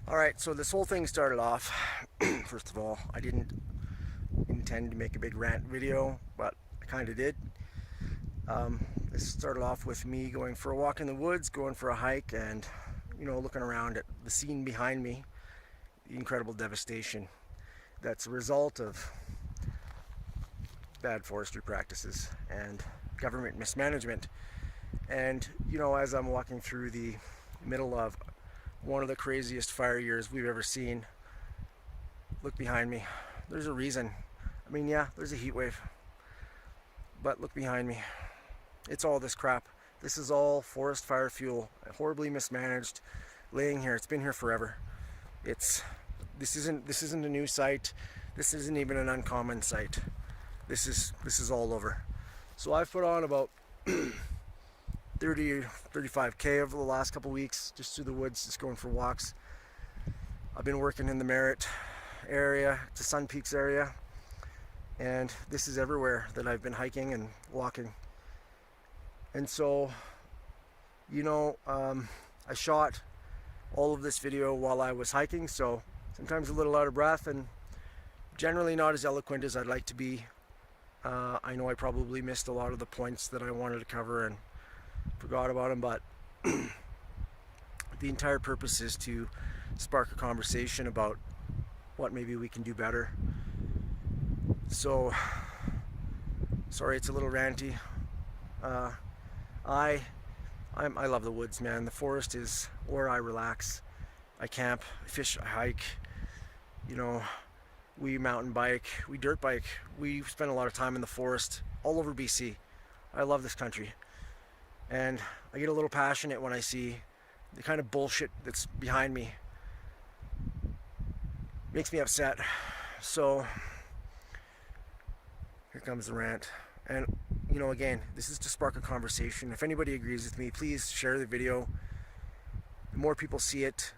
Alright, so this whole thing started off, first of all, I didn't intend to make a big rant video, but I kind of did. This started off with me going for a walk in the woods, going for a hike, and, looking around at the scene behind me, the incredible devastation that's a result of bad forestry practices and government mismanagement. And, as I'm walking through the middle of one of the craziest fire years we've ever seen, look behind me. There's a reason. I mean, yeah, there's a heat wave, but look behind me. It's all this crap. This is all forest fire fuel, horribly mismanaged, laying here. It's been here forever. This isn't a new site. This isn't even an uncommon site. This is all over. So I've put on about 30 35K over the last couple weeks, just through the woods, just going for walks. I've been working in the Merritt area, to Sun Peaks area, and this is everywhere that I've been hiking and walking. And so, I shot all of this video while I was hiking, so sometimes a little out of breath and generally not as eloquent as I'd like to be. I know I probably missed a lot of the points that I wanted to cover and forgot about them, but the entire purpose is to spark a conversation about what maybe we can do better. So, sorry it's a little ranty. I love the woods, man. The forest is where I relax. I camp, I fish, I hike. We mountain bike, we dirt bike. We spend a lot of time in the forest all over BC. I love this country. And I get a little passionate when I see the kind of bullshit that's behind me. Makes me upset. So here comes the rant. And again, this is to spark a conversation. If anybody agrees with me, please share the video. The more people see it,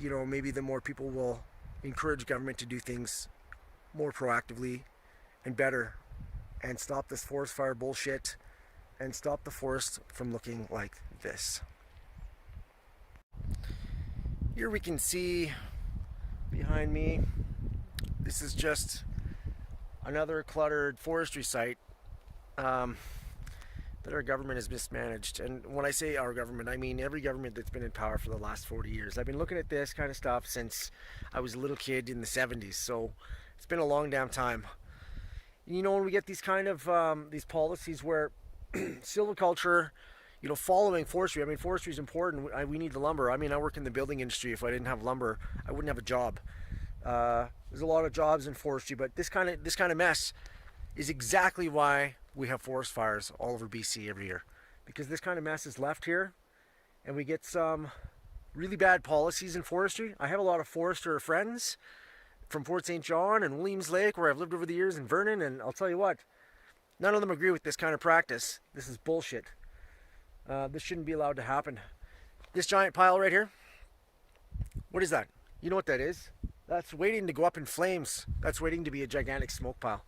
maybe the more people will encourage government to do things more proactively and better, and stop this forest fire bullshit, and stop the forest from looking like this. Here we can see behind me, this is just another cluttered forestry site that our government has mismanaged. And when I say our government, I mean every government that's been in power for the last 40 years. I've been looking at this kind of stuff since I was a little kid in the 70s, so it's been a long damn time. When we get these kind of these policies where silviculture, following forestry. I mean, forestry is important. We need the lumber. I mean, I work in the building industry. If I didn't have lumber, I wouldn't have a job. There's a lot of jobs in forestry, but this kind of mess is exactly why we have forest fires all over BC every year, because this kind of mess is left here, and we get some really bad policies in forestry. I have a lot of forester friends from Fort St. John and Williams Lake, where I've lived over the years, in Vernon, and I'll tell you what, none of them agree with this kind of practice. This is bullshit. This shouldn't be allowed to happen. This giant pile right here, what is that? You know what that is? That's waiting to go up in flames. That's waiting to be a gigantic smoke pile.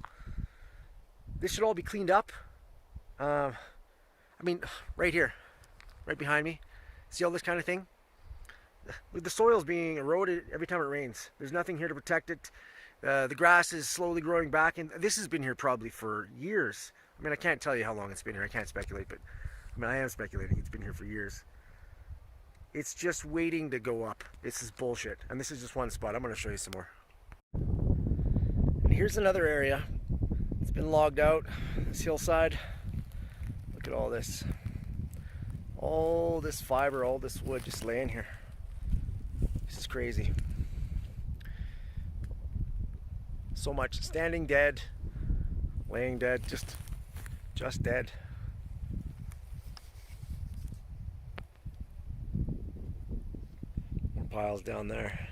This should all be cleaned up. I mean, right here, right behind me. See all this kind of thing? The soil's being eroded every time it rains. There's nothing here to protect it. The grass is slowly growing back, and this has been here probably for years. I mean, I can't tell you how long it's been here. I can't speculate, but I am speculating it's been here for years. It's just waiting to go up. This is bullshit. And this is just one spot. I'm going to show you some more. And here's another area. It's been logged out. This hillside. Look at all this. All this fiber, all this wood just laying here. This is crazy. So much standing dead, laying dead, just dead. More piles down there.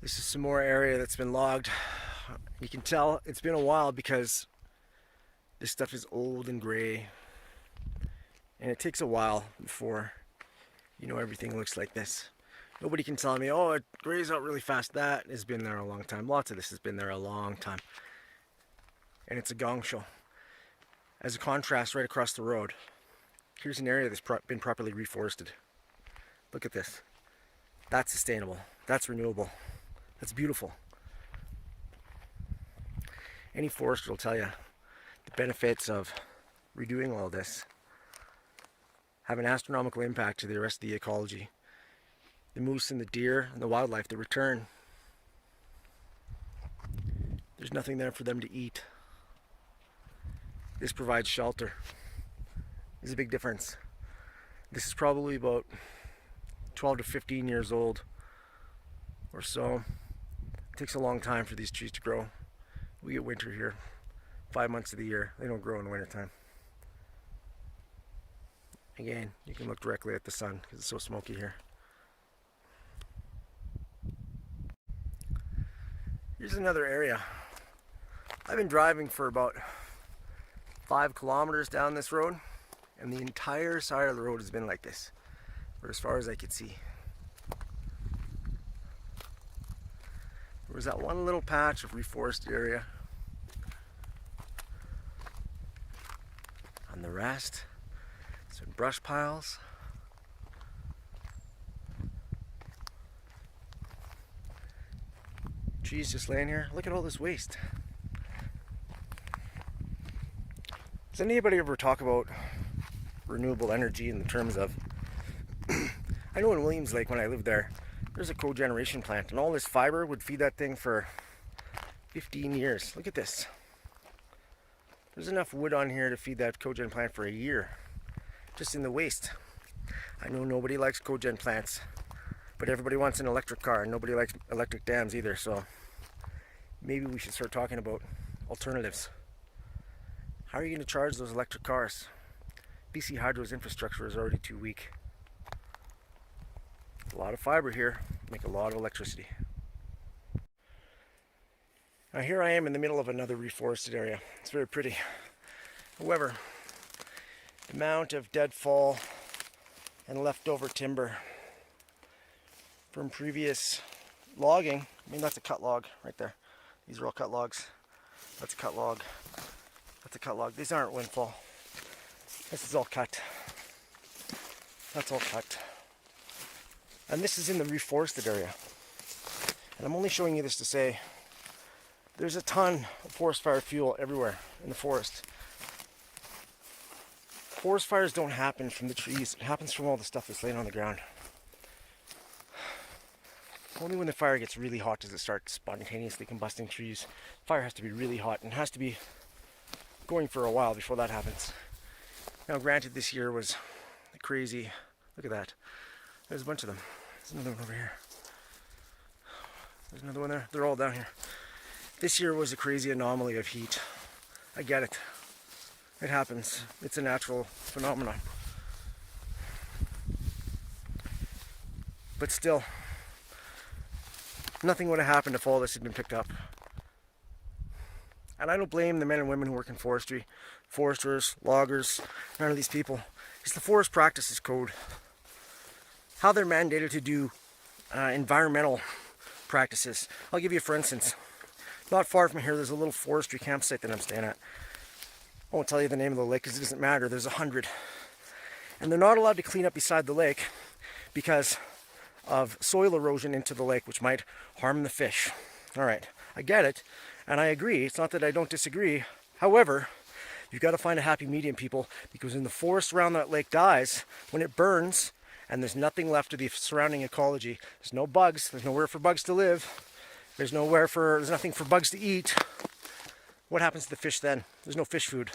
This is some more area that's been logged. You can tell it's been a while because this stuff is old and gray, and it takes a while before everything looks like this. Nobody can tell me, oh, it grays out really fast. That has been there a long time. Lots of this has been there a long time, and it's a gong show. As a contrast, right across the road, Here's an area that's been properly reforested. Look at this. That's sustainable. That's renewable. That's beautiful. Any forester will tell you the benefits of redoing all this have an astronomical impact to the rest of the ecology. The moose and the deer and the wildlife that return, there's nothing there for them to eat. This provides shelter. There's a big difference. This is probably about 12 to 15 years old or so. It takes a long time for these trees to grow. We get winter here, 5 months of the year. They don't grow in the wintertime. Again, you can look directly at the sun because it's so smoky here. Here's another area. I've been driving for about 5 kilometers down this road, and the entire side of the road has been like this, for as far as I could see. There was that one little patch of reforested area, and the rest, some brush piles. Trees just laying here. Look at all this waste. Does anybody ever talk about renewable energy in the terms of I know in Williams Lake when I lived there, there's a cogeneration plant, and all this fiber would feed that thing for 15 years. Look at this. There's enough wood on here to feed that cogen plant for a year, just in the waste. I know nobody likes cogen plants, but everybody wants an electric car, and nobody likes electric dams either, so maybe we should start talking about alternatives. How are you going to charge those electric cars? BC Hydro's infrastructure is already too weak. A lot of fiber here, make a lot of electricity. Now here I am in the middle of another reforested area. It's very pretty. However, the amount of deadfall and leftover timber from previous logging, I mean that's a cut log right there. These are all cut logs. That's a cut log. That's a cut log. These aren't windfall. This is all cut. That's all cut. And this is in the reforested area. And I'm only showing you this to say there's a ton of forest fire fuel everywhere in the forest. Forest fires don't happen from the trees. It happens from all the stuff that's laying on the ground. Only when the fire gets really hot does it start spontaneously combusting trees. Fire has to be really hot and has to be going for a while before that happens. Now granted, this year was crazy. Look at that. There's a bunch of them. There's another one over here. There's another one there. They're all down here. This year was a crazy anomaly of heat. I get it. It happens. It's a natural phenomenon. But still, nothing would have happened if all this had been picked up. And I don't blame the men and women who work in forestry, foresters, loggers, none of these people. It's the Forest Practices Code. How they're mandated to do environmental practices. I'll give you for instance. Not far from here, there's a little forestry campsite that I'm staying at. I won't tell you the name of the lake because it doesn't matter. There's 100. And they're not allowed to clean up beside the lake because of soil erosion into the lake, which might harm the fish. All right, I get it, and I agree. It's not that I don't disagree. However, you've got to find a happy medium, people, because when the forest around that lake dies, when it burns, and there's nothing left of the surrounding ecology, there's no bugs, there's nowhere for bugs to live, there's nothing for bugs to eat. What happens to the fish then? There's no fish food.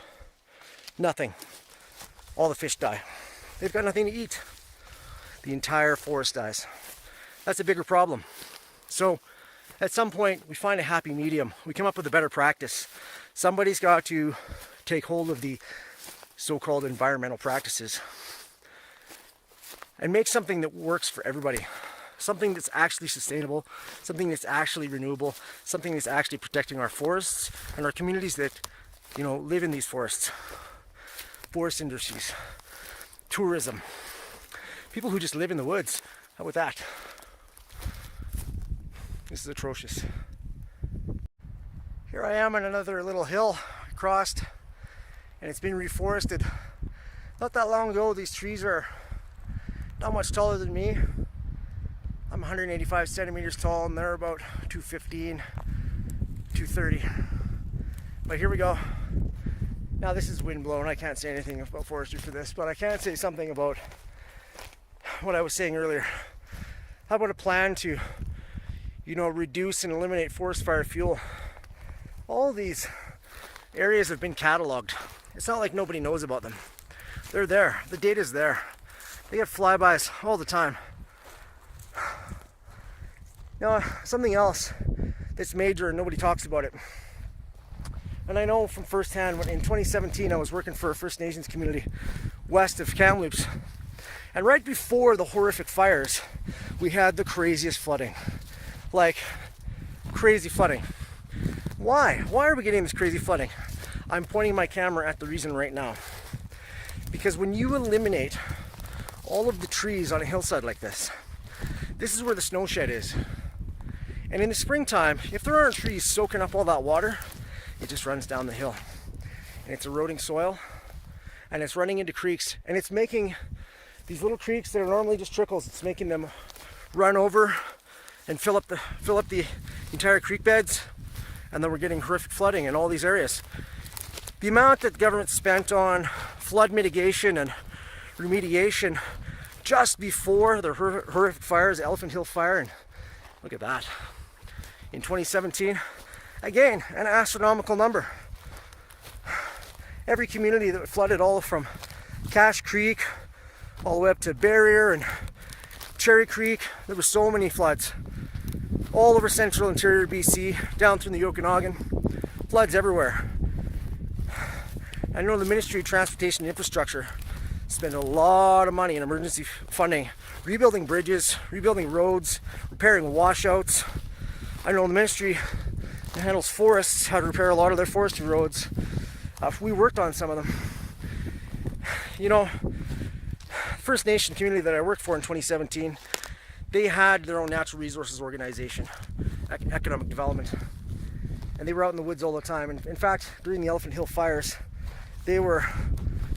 Nothing. All the fish die. They've got nothing to eat. The entire forest dies. That's a bigger problem. So at some point we find a happy medium. We come up with a better practice. Somebody's got to take hold of the so-called environmental practices and make something that works for everybody. Something that's actually sustainable, something that's actually renewable, something that's actually protecting our forests and our communities that, live in these forests. Forest industries, tourism, people who just live in the woods. How about that? This is atrocious. Here I am on another little hill I crossed, and it's been reforested. Not that long ago, these trees are not much taller than me. I'm 185 centimeters tall and they're about 215, 230. But here we go. Now this is wind blown. I can't say anything about forestry for this, but I can say something about what I was saying earlier. How about a plan to, reduce and eliminate forest fire fuel? All these areas have been cataloged. It's not like nobody knows about them. They're there. The data's there. They get flybys all the time. Something else that's major and nobody talks about it. And I know from firsthand, when in 2017 I was working for a First Nations community west of Kamloops. And right before the horrific fires, we had the craziest flooding. Like, crazy flooding. Why? Why are we getting this crazy flooding? I'm pointing my camera at the reason right now. Because when you eliminate all of the trees on a hillside like this, this is where the snow shed is. And in the springtime, if there aren't trees soaking up all that water, it just runs down the hill. And it's eroding soil, and it's running into creeks, and it's making these little creeks that are normally just trickles, it's making them run over and fill up the entire creek beds, and then we're getting horrific flooding in all these areas. The amount that the government spent on flood mitigation and remediation just before the horrific fires, Elephant Hill Fire, and look at that. In 2017, again, an astronomical number. Every community that flooded, all from Cache Creek all the way up to Barrier and Cherry Creek, there were so many floods. All over central interior BC, down through the Okanagan, floods everywhere. I know the Ministry of Transportation and Infrastructure spent a lot of money in emergency funding, rebuilding bridges, rebuilding roads, repairing washouts. I know the ministry that handles forests how to repair a lot of their forestry roads. We worked on some of them. First Nation community that I worked for in 2017, they had their own natural resources organization, economic development, and they were out in the woods all the time. And in fact, during the Elephant Hill fires, they were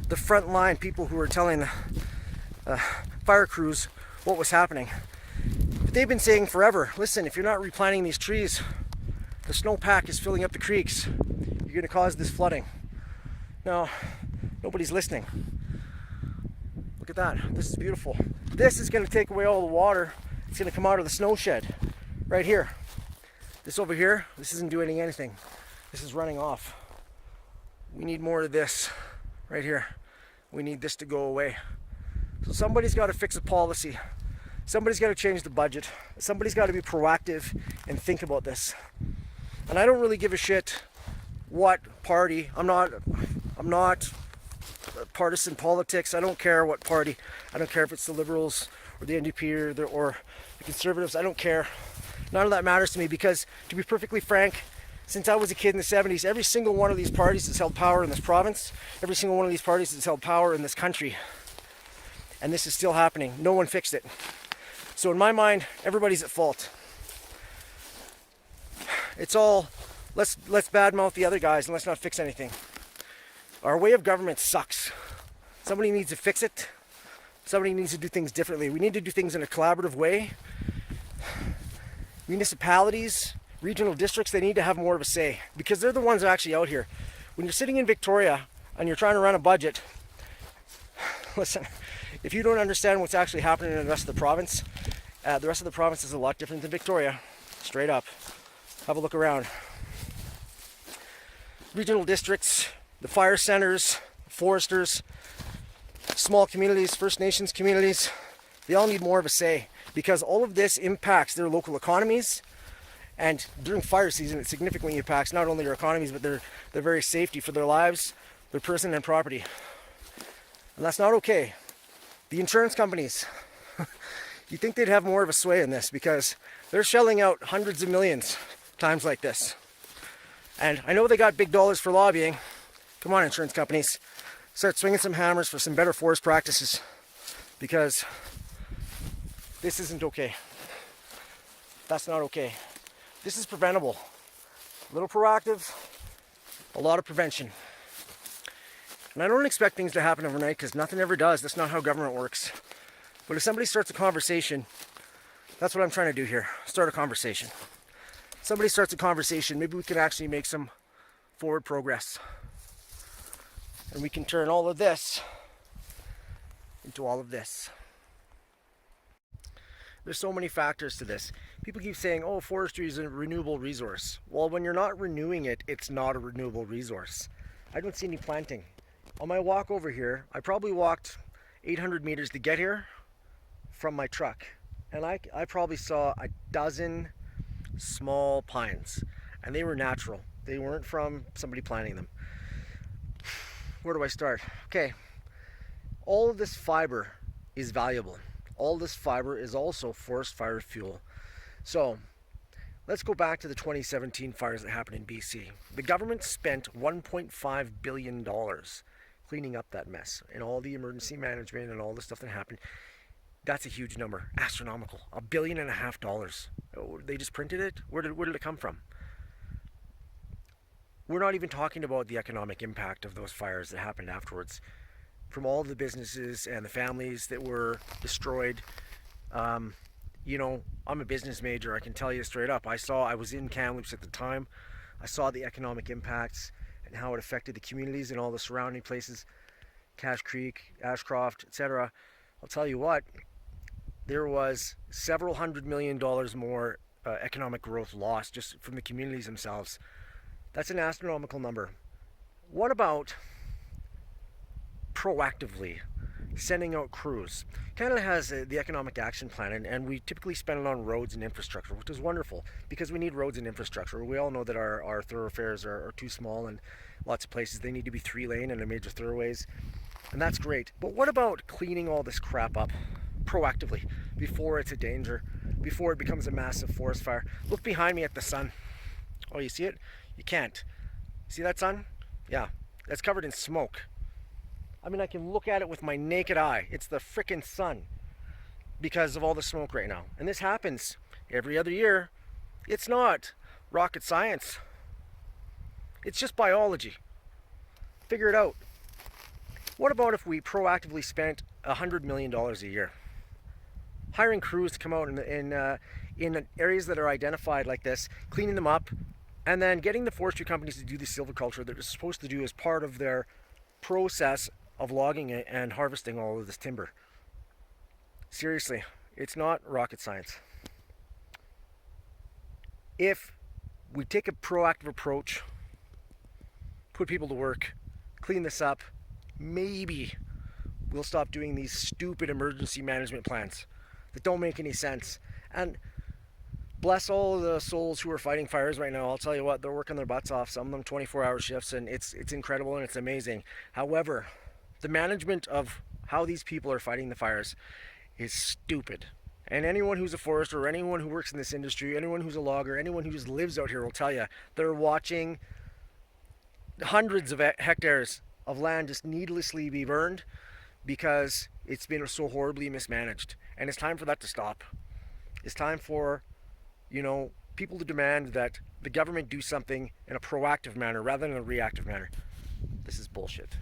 the front line people who were telling the fire crews what was happening. But they've been saying forever, listen, if you're not replanting these trees, the snowpack is filling up the creeks. You're going to cause this flooding. No, nobody's listening. Look at that. This is beautiful. This is going to take away all the water. It's going to come out of the snow shed right here. This over here, this isn't doing anything. This is running off. We need more of this right here. We need this to go away. So somebody's got to fix a policy. Somebody's got to change the budget. Somebody's got to be proactive and think about this. And I don't really give a shit what party. I'm not partisan politics. I don't care what party. I don't care if it's the Liberals or the NDP or the Conservatives. I don't care. None of that matters to me because, to be perfectly frank, since I was a kid in the 70s, every single one of these parties has held power in this province. Every single one of these parties has held power in this country. And this is still happening. No one fixed it. So in my mind, everybody's at fault. It's all, let's badmouth the other guys and let's not fix anything. Our way of government sucks. Somebody needs to fix it. Somebody needs to do things differently. We need to do things in a collaborative way. Municipalities, regional districts, they need to have more of a say because they're the ones that are actually out here. When you're sitting in Victoria and you're trying to run a budget, listen, if you don't understand what's actually happening in the rest of the province is a lot different than Victoria, straight up. Have a look around. Regional districts, the fire centers, foresters, small communities, First Nations communities, they all need more of a say because all of this impacts their local economies. And during fire season, it significantly impacts not only their economies, but their very safety for their lives, their person and property. And that's not okay. The insurance companies, you'd think they'd have more of a sway in this because they're shelling out hundreds of millions times like this. And I know they got big dollars for lobbying. Come on, insurance companies. Start swinging some hammers for some better forest practices because this isn't okay. That's not okay. This is preventable. A little proactive, a lot of prevention. And I don't expect things to happen overnight because nothing ever does. That's not how government works. But if somebody starts a conversation, that's what I'm trying to do here. Start a conversation. Somebody starts a conversation, maybe we can actually make some forward progress. And we can turn all of this into all of this. There's so many factors to this. People keep saying, oh, forestry is a renewable resource. Well, when you're not renewing it, it's not a renewable resource. I don't see any planting. On my walk over here, I probably walked 800 meters to get here from my truck. And I probably saw a dozen small pines. And they were natural. They weren't from somebody planting them. Where do I start? Okay. All of this fiber is valuable. All this fiber is also forest fire fuel. So let's go back to the 2017 fires that happened in BC. The government spent $1.5 billion cleaning up that mess and all the emergency management and all the stuff that happened. That's a huge number, astronomical. $1.5 billion. They just printed it? Where did it come from? We're not even talking about the economic impact of those fires that happened afterwards. From all the businesses and the families that were destroyed. You know, I'm a business major. I can tell you straight up. I was in Kamloops at the time. I saw the economic impacts and how it affected the communities and all the surrounding places, Cache Creek, Ashcroft, etc. I'll tell you what, there was several $100 million more economic growth lost just from the communities themselves. That's an astronomical number. What about proactively sending out crews? Canada has the Economic Action Plan, and we typically spend it on roads and infrastructure, which is wonderful because we need roads and infrastructure. We all know that our thoroughfares are too small, and lots of places they need to be 3-lane and major thoroughways, and that's great. But what about cleaning all this crap up proactively before it's a danger, before it becomes a massive forest fire? Look behind me at the sun. Oh, you see it? You can't. See that sun? Yeah, that's covered in smoke. I mean, I can look at it with my naked eye. It's the frickin' sun because of all the smoke right now. And this happens every other year. It's not rocket science. It's just biology. Figure it out. What about if we proactively spent $100 million a year? Hiring crews to come out in areas that are identified like this, cleaning them up, and then getting the forestry companies to do the silviculture that they're supposed to do as part of their process of logging it and harvesting all of this timber. Seriously, it's not rocket science. If we take a proactive approach, put people to work, clean this up, maybe we'll stop doing these stupid emergency management plans that don't make any sense. And bless all the souls who are fighting fires right now. I'll tell you what, they're working their butts off, some of them 24-hour shifts, and it's incredible and it's amazing. However, the management of how these people are fighting the fires is stupid. And anyone who's a forester, or anyone who works in this industry, anyone who's a logger, anyone who just lives out here will tell you they're watching hundreds of hectares of land just needlessly be burned because it's been so horribly mismanaged. And it's time for that to stop. It's time for, people to demand that the government do something in a proactive manner rather than a reactive manner. This is bullshit.